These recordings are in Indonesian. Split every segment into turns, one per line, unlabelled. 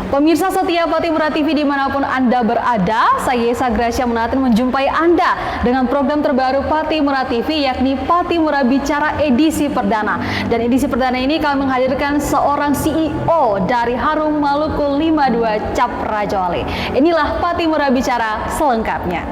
Pemirsa setia Patimura TV dimanapun Anda berada, saya Yesa Gracia Menatin menjumpai Anda dengan program terbaru Patimura TV, yakni Patimura Bicara edisi perdana. Dan edisi perdana ini kami menghadirkan seorang CEO dari Harum Maluku 52 Cap Raja Wali. Inilah Patimura Bicara selengkapnya.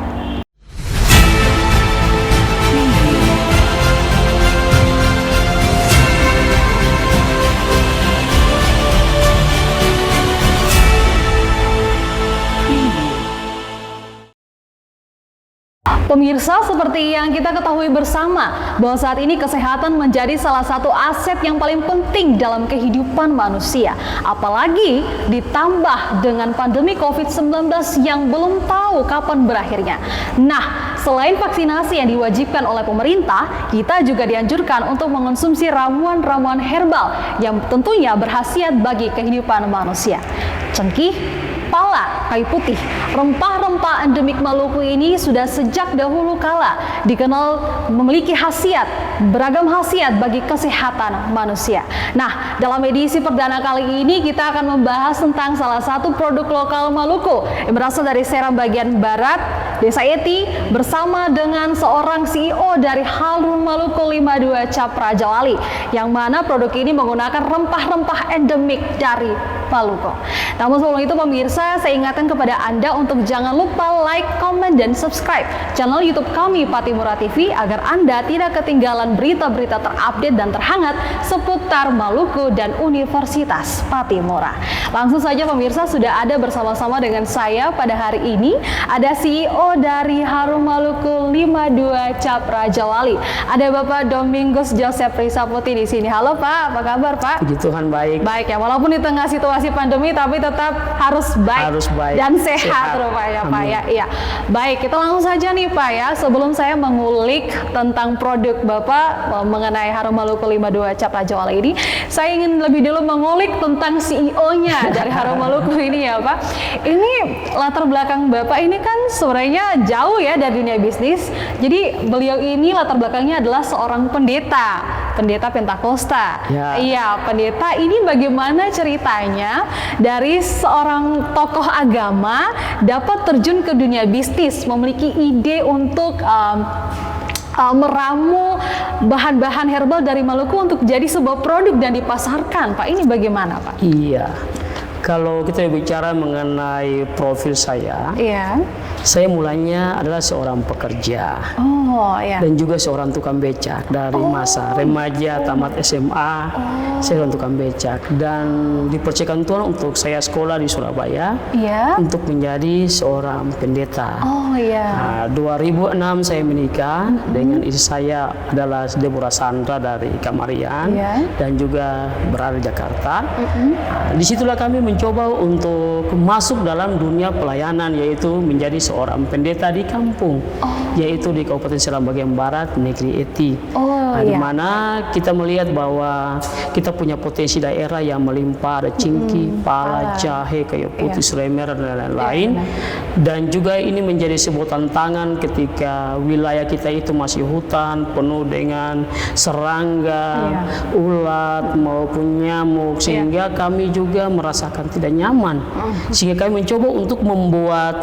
Pemirsa, seperti yang kita ketahui bersama bahwa saat ini kesehatan menjadi salah satu aset yang paling penting dalam kehidupan manusia. Apalagi ditambah dengan pandemi COVID-19 yang belum tahu kapan berakhirnya. Nah, selain vaksinasi yang diwajibkan oleh pemerintah, kita juga dianjurkan untuk mengonsumsi ramuan-ramuan herbal yang tentunya berkhasiat bagi kehidupan manusia. Cengkih, pala, kayu putih, rempah-rempah endemik Maluku ini sudah sejak dahulu kala dikenal memiliki beragam khasiat bagi kesehatan manusia. Nah, dalam edisi perdana kali ini kita akan membahas tentang salah satu produk lokal Maluku yang berasal dari Seram bagian barat, Desa Eti, bersama dengan seorang CEO dari Harum Maluku 52 Cap Raja Wali, yang mana produk ini menggunakan rempah-rempah endemik dari Maluku. Namun sebelum itu pemirsa, saya ingatkan kepada Anda untuk jangan lupa like, comment, dan subscribe channel YouTube kami Patimura TV agar Anda tidak ketinggalan berita-berita terupdate dan terhangat seputar Maluku dan Universitas Patimura. Langsung saja pemirsa, sudah ada bersama-sama dengan saya pada hari ini ada CEO dari Harum Maluku 52 Cap Raja Wali. Ada Bapak Domingos Joseph Risaputi di sini. Halo Pak, apa kabar Pak?
Puji Tuhan, baik.
Baik ya, walaupun di tengah situasi pandemi tapi tetap harus baik dan sehat rupanya Pak ya. Iya. Baik, kita langsung saja nih Pak ya. Sebelum saya mengulik tentang produk Bapak mengenai Harum Maluku 52 Cap Raja Wali ini, saya ingin lebih dulu mengulik tentang CEO-nya dari Harum Maluku ini ya Pak. Ini latar belakang Bapak ini kan sebenarnya jauh ya dari dunia bisnis. Jadi beliau ini latar belakangnya adalah seorang pendeta Pentakosta.
Ya.
Iya, pendeta. Ini bagaimana ceritanya dari seorang tokoh agama dapat terjun ke dunia bisnis, memiliki ide untuk meramu bahan-bahan herbal dari Maluku untuk jadi sebuah produk dan dipasarkan, Pak. Ini bagaimana, Pak?
Iya. Kalau kita bicara mengenai profil saya,
Iya.
saya mulanya adalah seorang pekerja.
Oh, iya.
Dan juga seorang tukang becak dari masa remaja tamat SMA. Saya seorang tukang becak dan dipercayakan Tuhan untuk saya sekolah di Surabaya.
Iya.
Untuk menjadi seorang pendeta.
Oh, iya.
Nah, 2006 saya menikah dengan istri saya adalah Deborah Sandra dari Kamarian.
Iya.
Dan juga berada di Jakarta. Nah, disitulah kami mencoba untuk masuk dalam dunia pelayanan, yaitu menjadi seorang pendeta di kampung, yaitu di Kabupaten Seram bagian barat, negeri Eti. Nah, di mana kita melihat bahwa kita punya potensi daerah yang melimpah, ada cingki, pala, jahe, kayu putih, serai merah, dan lain-lain. Dan juga ini menjadi sebuah tantangan ketika wilayah kita itu masih hutan, penuh dengan serangga, ulat, maupun nyamuk, sehingga kami juga merasakan tidak nyaman. Sehingga kami mencoba untuk membuat,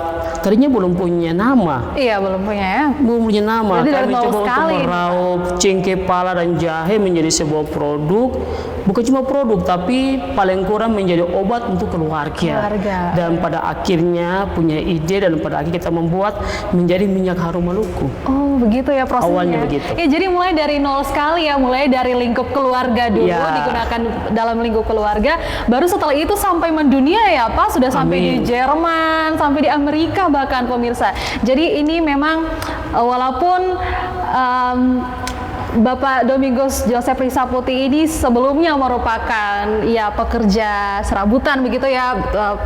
tadinya belum punya nama.
Iya, belum punya ya.
Belum punya nama.
Jadi
Kami coba untuk meraup cengkeh, pala, dan jahe menjadi sebuah produk. Bukan cuma produk, tapi paling kurang menjadi obat untuk keluarga. Dan pada akhirnya punya ide, dan pada akhirnya kita membuat menjadi minyak harum Maluku.
Oh, begitu ya prosesnya.
Awalnya begitu.
Ya, jadi mulai dari nol sekali ya, mulai dari lingkup keluarga dulu, digunakan dalam lingkup keluarga. Baru setelah itu sampai mendunia ya Pak, sudah sampai di Jerman, sampai di Amerika bahkan pemirsa. Jadi ini memang walaupun Bapak Domingos Joseph Risaputi ini sebelumnya merupakan ya pekerja serabutan begitu ya,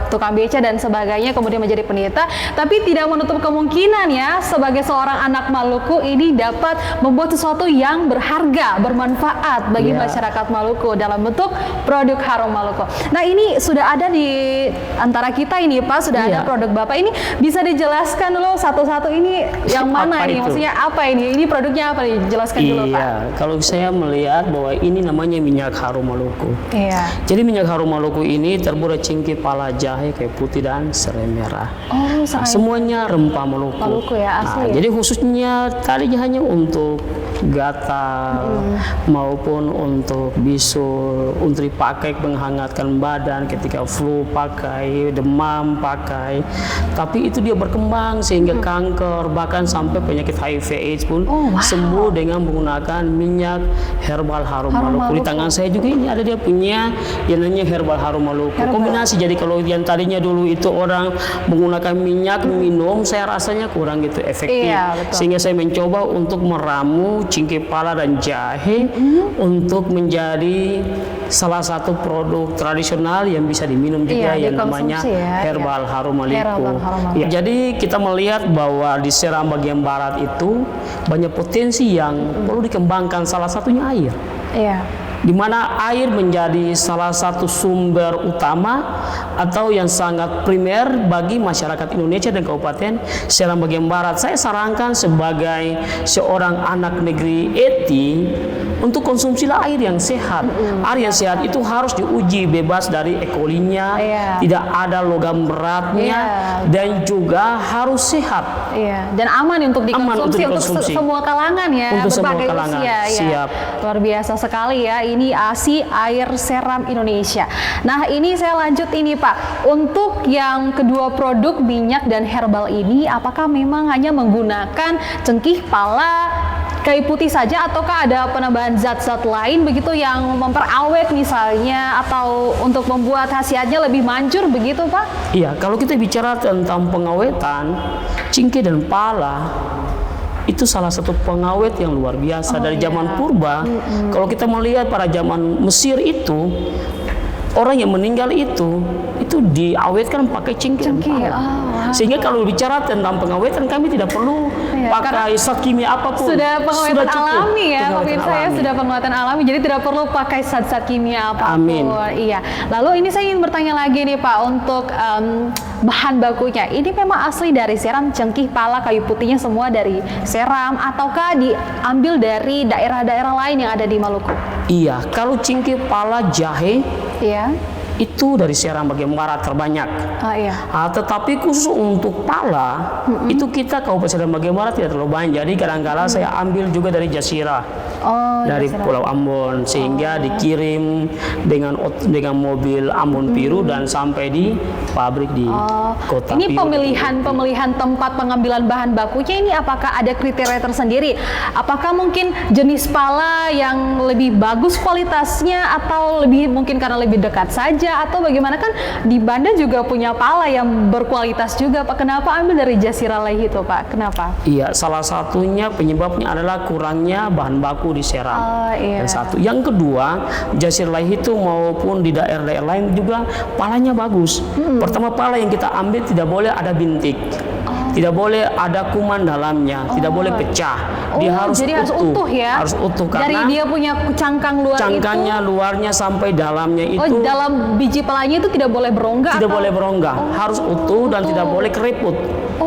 tukang beca dan sebagainya, kemudian menjadi pendeta, tapi tidak menutup kemungkinan ya sebagai seorang anak Maluku ini dapat membuat sesuatu yang berharga, bermanfaat bagi masyarakat Maluku dalam bentuk produk Harum Maluku. Nah, ini sudah ada di antara kita ini Pak, sudah ada produk Bapak ini, bisa dijelaskan dulu satu-satu ini yang mana ini, maksudnya apa ini produknya apa nih, jelaskan dulu
Iya, kalau saya melihat bahwa ini namanya minyak harum Maluku.
Iya.
Jadi minyak harum Maluku ini terbuat cingkih, pala, jahe, kayu putih, dan serai merah.
Oh,
Nah, semuanya rempah Maluku.
Maluku ya, asli.
Jadi khususnya tadinya hanya untuk gatal maupun untuk bisul, untuk dipakai menghangatkan badan ketika flu pakai, demam pakai. Tapi itu dia berkembang sehingga kanker, bahkan sampai penyakit HIV/AIDS pun sembuh dengan menggunakan minyak herbal harum Maluku. Di tangan saya juga ini ada dia punya yang namanya herbal harum Maluku. Kombinasi, jadi kalau yang tadinya dulu itu orang menggunakan minyak minum, saya rasanya kurang gitu efektif.
Iya, betul.
Sehingga saya mencoba untuk meramu cingkih pala dan jahe untuk menjadi salah satu produk tradisional yang bisa diminum juga, yang namanya herbal harum Maluku. Ya, jadi kita melihat bahwa di Seram bagian barat itu banyak potensi yang perlu dikembangkan, salah satunya air.
Iya.
Di mana air menjadi salah satu sumber utama atau yang sangat primer bagi masyarakat Indonesia dan Kabupaten Seram bagian barat. Saya sarankan sebagai seorang anak negeri Eti untuk konsumsilah air yang sehat. Air yang sehat itu harus diuji bebas dari E. coli-nya, tidak ada logam beratnya, dan juga harus sehat.
Iya, dan aman untuk dikonsumsi, untuk semua kalangan ya,
untuk semua
berbagai
kalangan.
usia.
Siap.
Luar biasa sekali ya, ini ASI Air Seram Indonesia. Nah, ini saya lanjut ini Pak, untuk yang kedua produk minyak dan herbal ini, apakah memang hanya menggunakan cengkih, pala, kayu putih saja, ataukah ada penambahan zat-zat lain begitu yang memperawet misalnya, atau untuk membuat khasiatnya lebih manjur begitu Pak?
Iya, kalau kita bicara tentang pengawetan, cingkih dan pala itu salah satu pengawet yang luar biasa dari zaman purba. Kalau kita melihat pada zaman Mesir itu, orang yang meninggal itu diawetkan pakai cingkih dan pala. Sehingga kalau bicara tentang pengawetan, kami tidak perlu pakai zat kimia apapun.
Sudah pengawatan alami ya, pemirsa ya, sudah pengawatan alami, jadi tidak perlu pakai zat-zat kimia apapun.
Amin.
Iya. Lalu ini saya ingin bertanya lagi nih Pak, untuk bahan bakunya, ini memang asli dari Seram, cengkih, pala, kayu putihnya semua dari Seram, ataukah diambil dari daerah-daerah lain yang ada di Maluku?
Iya, kalau cingkih, pala, jahe, itu dari Seram bagian barat terbanyak. Tetapi khusus untuk pala, itu kita Kabupaten Seram bagian barat tidak terlalu banyak. Jadi kadang-kala saya ambil juga dari Jasirah, dari Pulau Ambon, sehingga dikirim dengan mobil Ambon Biru dan sampai di pabrik di Kota
Ini
Biru.
pemilihan tempat pengambilan bahan bakunya ini apakah ada kriteria tersendiri? Apakah mungkin jenis pala yang lebih bagus kualitasnya, atau lebih mungkin karena lebih dekat saja, atau bagaimana? Kan di Banda juga punya pala yang berkualitas juga Pak. Kenapa ambil dari Jasirah Lehi itu Pak? Kenapa?
Iya, salah satunya penyebabnya adalah kurangnya bahan baku di Seram. Yang satu. Yang kedua, Jasirah Lehi itu maupun di daerah-daerah lain juga palanya bagus. Pertama, pala yang kita ambil tidak boleh ada bintik. Tidak boleh ada kuman dalamnya, tidak boleh pecah. Dia harus
utuh ya.
Harus utuh karena
dari dia punya cangkang luar
cangkangnya
itu,
luarnya sampai dalamnya itu.
Dalam biji palanya itu tidak boleh berongga.
Tidak boleh berongga, harus utuh dan tidak boleh keriput.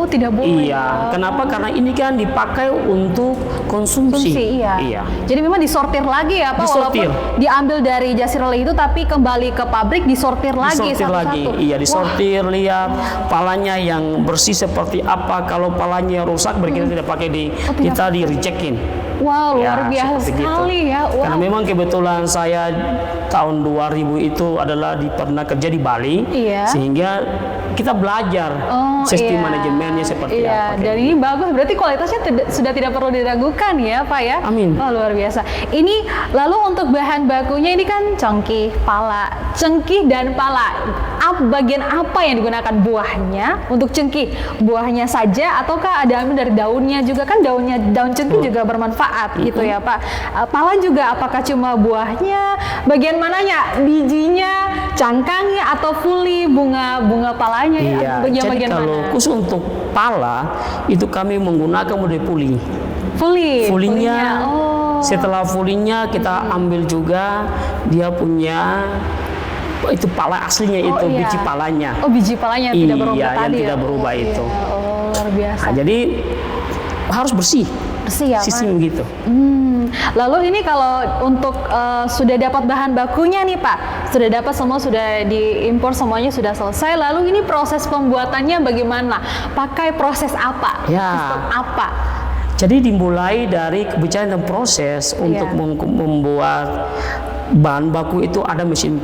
Tidak boleh.
Iya, kenapa? Karena ini kan dipakai untuk konsumsi.
Iya. Jadi memang disortir lagi ya Pak,
disortir.
Walaupun diambil dari Jasirah Lehi itu, tapi kembali ke pabrik disortir lagi satu-satu.
Iya, disortir. Lihat palanya yang bersih seperti apa. Kalau palanya rusak, berarti tidak pakai kita di rejectin.
Wow, luar biasa sekali ya.
Karena memang kebetulan saya tahun 2000 itu adalah pernah kerja di Bali, sehingga kita belajar sistem manajemennya seperti apa.
Dan ini bagus, berarti kualitasnya sudah tidak perlu diragukan ya Pak ya.
Amin.
Luar biasa. Ini lalu untuk bahan bakunya ini kan cengkih, pala, cengkih dan pala. Bagian apa yang digunakan? Buahnya? Untuk cengkih, buahnya saja, ataukah ada ambil dari daunnya juga? Kan daun cengkih juga bermanfaat gitu ya Pak. Pala juga apakah cuma buahnya? Bagian mananya? Bijinya, cangkangnya, atau fully bunga palanya?
Jadi kalau khusus untuk pala itu kami menggunakan model fullingnya. Setelah fullingnya kita ambil juga dia punya itu pala aslinya, itu biji palanya.
Biji palanya tidak berubah tadi.
Tidak berubah itu.
Luar biasa.
Jadi harus bersih.
bersih ya, Pak?
Sistem begitu.
Lalu ini kalau untuk sudah dapat bahan bakunya nih Pak, sudah dapat semua, sudah diimpor semuanya sudah selesai. Lalu ini proses pembuatannya bagaimana? Pakai proses apa?
Ya.
Sistem apa?
Jadi dimulai dari kebijakan dan proses untuk membuat bahan baku itu ada mesin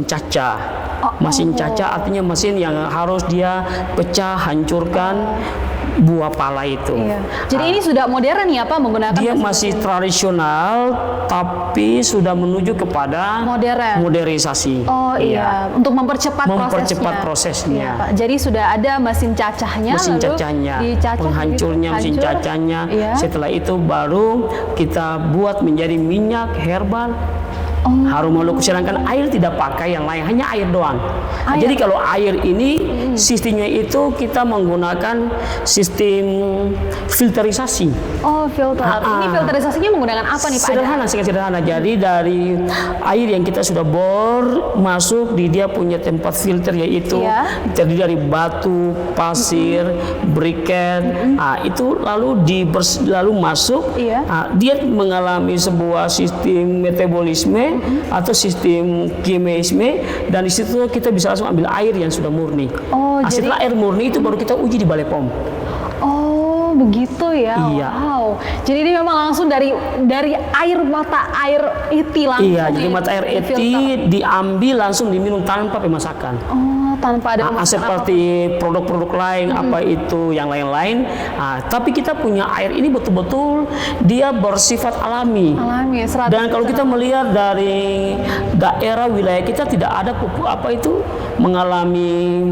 caca. Mesin caca artinya mesin yang harus dia pecah, hancurkan buah pala itu.
Iya. Jadi ini sudah modern ya Pak menggunakan
Dia
mesin
masih tradisional tapi sudah menuju kepada modernisasi.
Oh iya, untuk mempercepat
prosesnya.
Iya, Pak. Jadi sudah ada mesin cacahnya,
Mesin
lalu
cacahnya,
dicacah,
penghancurnya, mesin
hancur.
cacahnya.
Iya.
Setelah itu baru kita buat menjadi minyak herbal. Harum maluku, sedangkan air tidak pakai yang lain, hanya air doang. Nah, jadi kalau air ini sistemnya itu kita menggunakan sistem filterisasi.
Oh, filter. Ini filterisasinya menggunakan apa nih Pak?
Sederhana, sangat sederhana. Jadi dari air yang kita sudah bor masuk di dia punya tempat filter, yaitu terdiri dari batu, pasir, briket. Itu lalu lalu masuk. Dia mengalami sebuah sistem metabolisme atau sistem kimeisme, dan di situ kita bisa langsung ambil air yang sudah murni. Setelah air murni itu baru kita uji di balai POM.
Oh, begitu ya.
Iya.
Wow. Jadi ini memang langsung dari air mata air eti langsung.
Iya, jadi mata air eti diambil langsung diminum tanpa pemasakan.
Tanpa ada
seperti produk-produk lain apa itu yang lain-lain. Tapi kita punya air ini betul-betul dia bersifat alami. Dan kalau kita melihat dari daerah wilayah kita tidak ada apa itu mengalami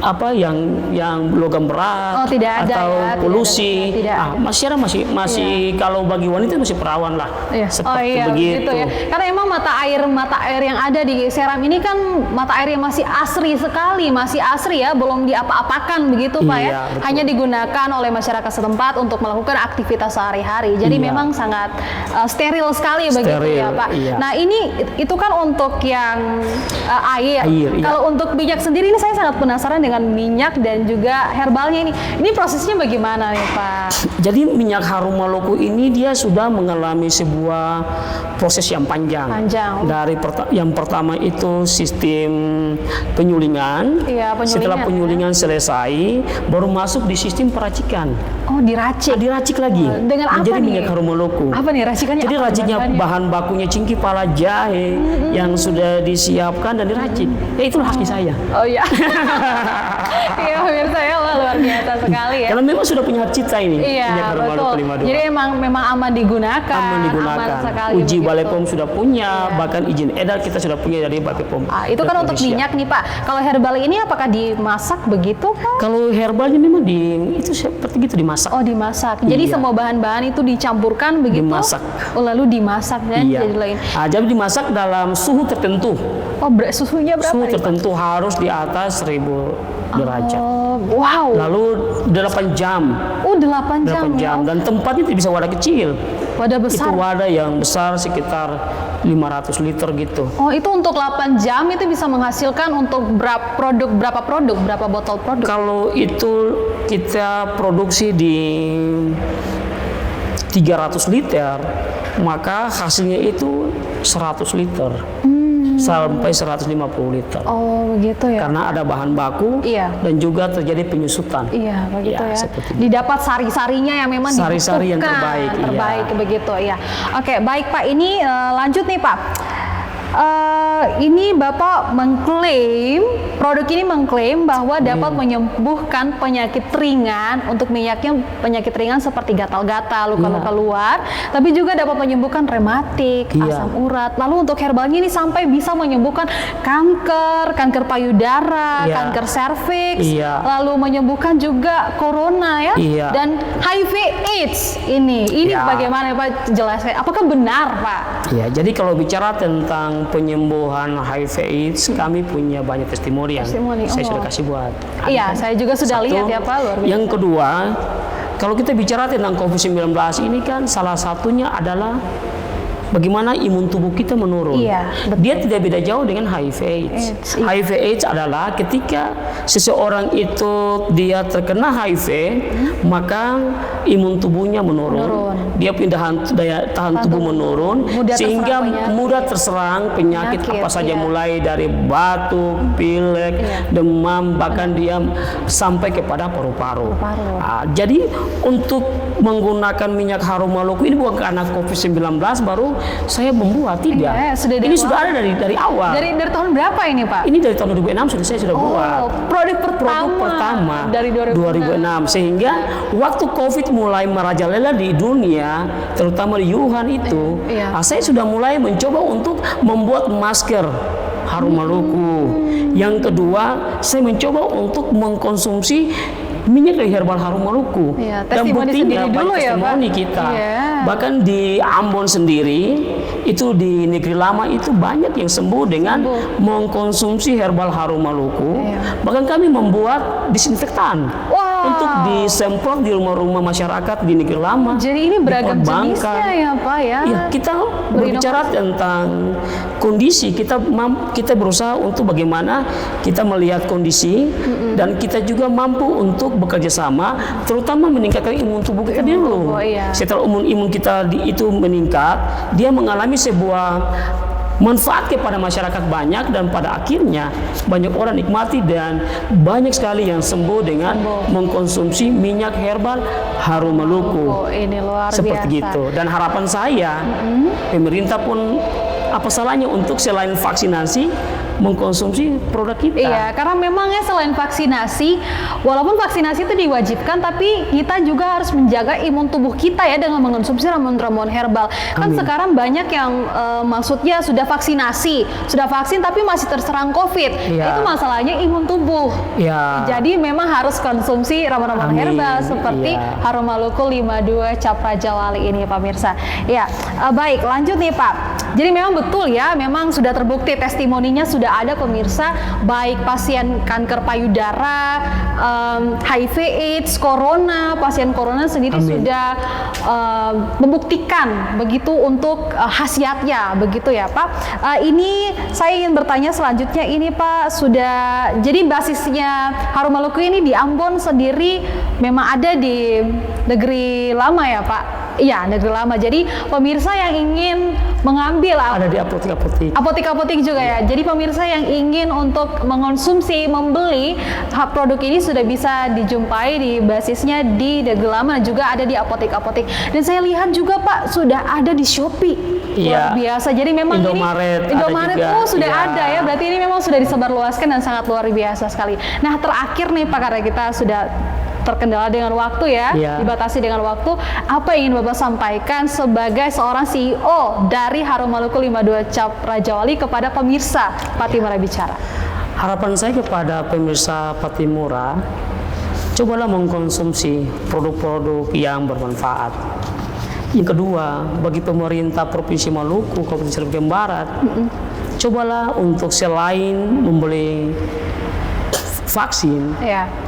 apa yang logam berat atau polusi. Masyarakat masih kalau bagi wanita masih perawan lah. Seperti begitu.
Gitu ya. Karena emang mata air yang ada di Seram ini kan mata air yang masih asri sekali, masih asri ya, belum diapa-apakan begitu Pak ya.
Betul.
Hanya digunakan oleh masyarakat setempat untuk melakukan aktivitas sehari-hari. Jadi memang sangat steril sekali begitu ya Pak. Nah itu kan untuk yang air. Kalau untuk minyak sendiri ini saya sangat penasaran dengan minyak dan juga herbalnya ini. Ini prosesnya bagaimana nih Pak?
Jadi minyak harum maluku ini dia sudah mengalami sebuah proses yang panjang. Dari yang pertama itu sistem penyulingan. Setelah penyulingan selesai, baru masuk di sistem peracikan. Diracik lagi.
Dengan apa
menjadi
nih?
minyak harum maluku.
Apa nih racikannya?
Jadi raciknya bahan bakunya cingki pala jahe yang sudah disiapkan dan diracik. Ya itulah haki saya.
Oh iya. Iya pemirsa ya, luar biasa sekali ya.
Karena memang sudah punya hak cipta ini.
Iya betul. Jadi memang aman digunakan. Aman sekali.
Uji Balai POM sudah punya, bahkan izin edar kita sudah punya dari Balai POM.
Itu kan untuk minyak nih Pak. Kalau herbal ini apakah dimasak begitu Pak?
Kalau herbalnya memang itu seperti gitu dimasak.
Dimasak. Jadi semua bahan-bahan itu dicampurkan begitu.
Dimasak.
Lalu dimasak dan jadi lain.
Jadi dimasak dalam suhu tertentu.
Suhunya berapa?
Suhu tertentu harus di atas 1000 derajat.
Wow.
Lalu 8 jam.
8 jam.
Dan tempatnya tidak bisa wadah kecil.
Wadah besar.
Itu wadah yang besar sekitar 500 liter gitu.
Itu untuk 8 jam itu bisa menghasilkan untuk berapa botol produk?
Kalau itu kita produksi di 300 liter, maka hasilnya itu 100 liter. Sampai 150 liter.
Begitu ya.
Karena ada bahan baku dan juga terjadi penyusutan.
Iya, begitu ya. Didapat sari-sarinya yang memang
sari-sari yang terbaik
begitu ya. Oke, baik Pak. Ini lanjut nih Pak. Ini Bapak produk ini mengklaim bahwa dapat menyembuhkan penyakit ringan. Untuk minyaknya penyakit ringan seperti gatal-gatal, luka-luka luar, tapi juga dapat menyembuhkan rematik, asam urat. Lalu untuk herbalnya ini sampai bisa menyembuhkan kanker payudara, kanker serviks, lalu menyembuhkan juga corona ya, dan HIV/AIDS ini bagaimana Pak jelaskan? Apakah benar Pak?
Jadi kalau bicara tentang penyembuhan HIV/AIDS, kami punya banyak testimoni yang saya sudah kasih buat.
Saya juga sudah lihat ya Pak. Luar biasa.
Yang kedua, kalau kita bicara tentang COVID-19 ini kan salah satunya adalah bagaimana imun tubuh kita menurun.
Iya, betul.
Dia tidak beda jauh dengan HIV/AIDS.
Iya.
HIV/AIDS adalah ketika seseorang itu dia terkena HIV, maka imun tubuhnya menurun. Dia daya tahan tubuh menurun,
Mudah
sehingga
terserang penyakit.
mudah terserang penyakit apa saja,
iya.
mulai dari batuk, pilek, demam, bahkan dia sampai kepada paru-paru. Jadi untuk menggunakan minyak harum maluku ini bukan karena COVID-19 baru saya membuat, tidak.
Iya, sudah
ini
dari
sudah ada dari awal.
Dari tahun berapa ini, Pak?
Ini dari tahun 2006 saya sudah buat.
Produk
pertama
dari 2006.
Sehingga waktu COVID mulai merajalela di dunia, terutama di Wuhan itu, saya sudah mulai mencoba untuk membuat masker harum maluku. Yang kedua, saya mencoba untuk mengkonsumsi minyak dari herbal harum maluku. Dan buktinya banyak testimoni kita. Bahkan di Ambon sendiri, itu di negeri lama itu banyak yang sembuh dengan mengkonsumsi herbal harum maluku. Bahkan kami membuat disinfektan untuk disemprot di rumah-rumah masyarakat di negeri lama.
Jadi ini beragam jenisnya ya, Pak ya?
Iya, kita berbicara tentang kondisi, kita berusaha untuk bagaimana kita melihat kondisi dan kita juga mampu untuk bekerja sama, terutama meningkatkan imun tubuh kita dulu. Setelah imun kita itu meningkat, dia mengalami sebuah manfaat kepada masyarakat banyak, dan pada akhirnya banyak orang nikmati dan banyak sekali yang sembuh dengan mengkonsumsi minyak herbal harum maluku.
Ini luar
seperti
biasa.
gitu. Dan harapan saya, pemerintah pun apa salahnya untuk selain vaksinasi mengkonsumsi produk kita.
Iya, karena memangnya selain vaksinasi, walaupun vaksinasi itu diwajibkan, tapi kita juga harus menjaga imun tubuh kita ya dengan mengkonsumsi ramuan-ramuan herbal. Kan sekarang banyak yang maksudnya sudah vaksin tapi masih terserang COVID. Itu masalahnya imun tubuh. Jadi memang harus konsumsi ramuan-ramuan herbal seperti harum maluku 52 cap Raja Wali ini, Pak Mirsa. Ya, baik, lanjut nih Pak. Jadi memang betul ya, memang sudah terbukti testimoninya sudah ada pemirsa, baik pasien kanker payudara, HIV/AIDS, corona, pasien corona sendiri sudah membuktikan begitu untuk khasiatnya, begitu ya Pak. Ini saya ingin bertanya selanjutnya ini Pak, sudah jadi basisnya harum maluku ini di Ambon sendiri memang ada di negeri lama ya Pak? Iya, negeri lama. Jadi pemirsa yang ingin mengambil
ada di
apotek juga ya. Jadi pemirsa yang ingin untuk mengonsumsi, membeli produk ini sudah bisa dijumpai di basisnya di negeri lama, juga ada di apotek-apotek. Dan saya lihat juga Pak sudah ada di Shopee. Luar biasa. Jadi memang
Indomaret
sudah ada ya. Berarti ini memang sudah disebarluaskan dan sangat luar biasa sekali. Nah, terakhir nih Pak, karena kita sudah terkendala dengan waktu ya, dibatasi dengan waktu. Apa yang ingin Bapak sampaikan sebagai seorang CEO dari Harum Maluku 52 Cap Raja Wali kepada pemirsa Patimura Bicara?
Harapan saya kepada pemirsa Patimura, cobalah mengkonsumsi produk-produk yang bermanfaat. Yang kedua, bagi pemerintah Provinsi Maluku, Kabupaten Sulawesi Barat, cobalah untuk selain membeli vaksin,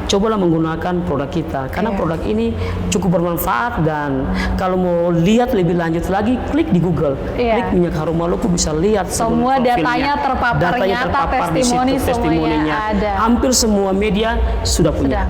cobalah menggunakan produk kita, karena produk ini cukup bermanfaat. Dan kalau mau lihat lebih lanjut lagi, klik di Google, klik minyak harum maluku, bisa lihat
semua datanya terpapar, nyata, testimoninya ada.
Hampir semua media sudah punya.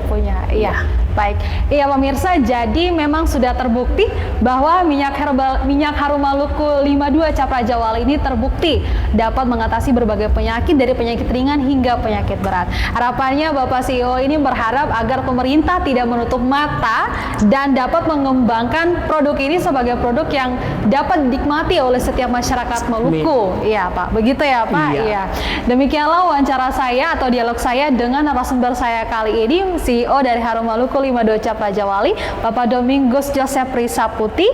Iya. Baik, iya pemirsa, jadi memang sudah terbukti bahwa minyak harum maluku 52 Cap Raja Wali ini terbukti dapat mengatasi berbagai penyakit, dari penyakit ringan hingga penyakit berat. Harapannya Bapak CEO ini berharap agar pemerintah tidak menutup mata dan dapat mengembangkan produk ini sebagai produk yang dapat dinikmati oleh setiap masyarakat Maluku. Iya Pak, begitu ya Pak? Iya. Demikianlah wawancara saya atau dialog saya dengan narasumber saya kali ini, CEO dari Harum Maluku 52 Cap Raja Wali, Bapak Domingos Joseph Risaputi.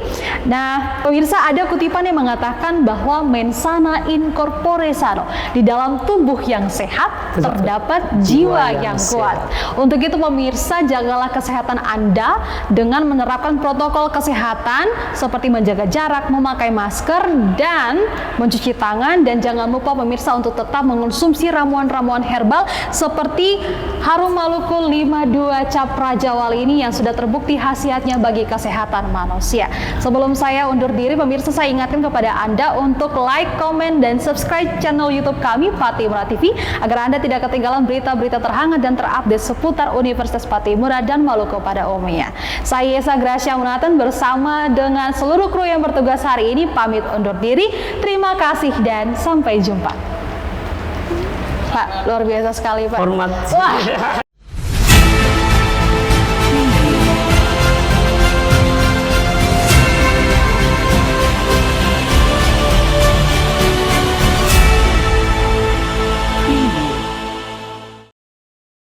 Nah, pemirsa, ada kutipan yang mengatakan bahwa mensana in corpore sano, di dalam tubuh yang sehat terdapat jiwa yang kuat. Untuk begitu pemirsa, jagalah kesehatan Anda dengan menerapkan protokol kesehatan seperti menjaga jarak, memakai masker, dan mencuci tangan. Dan jangan lupa pemirsa untuk tetap mengonsumsi ramuan-ramuan herbal seperti Harum Maluku 52 Cap Raja Wali ini yang sudah terbukti khasiatnya bagi kesehatan manusia. Sebelum saya undur diri pemirsa, saya ingatkan kepada Anda untuk like, komen, dan subscribe channel YouTube kami Pattimura TV agar Anda tidak ketinggalan berita-berita terhangat dan terupdate seputar Universitas Pattimura dan Maluku pada umumnya. Saya Yesa Gracia Munatan bersama dengan seluruh kru yang bertugas hari ini pamit undur diri. Terima kasih dan sampai jumpa. Pak, luar biasa sekali Pak.
Hormat.
Wah.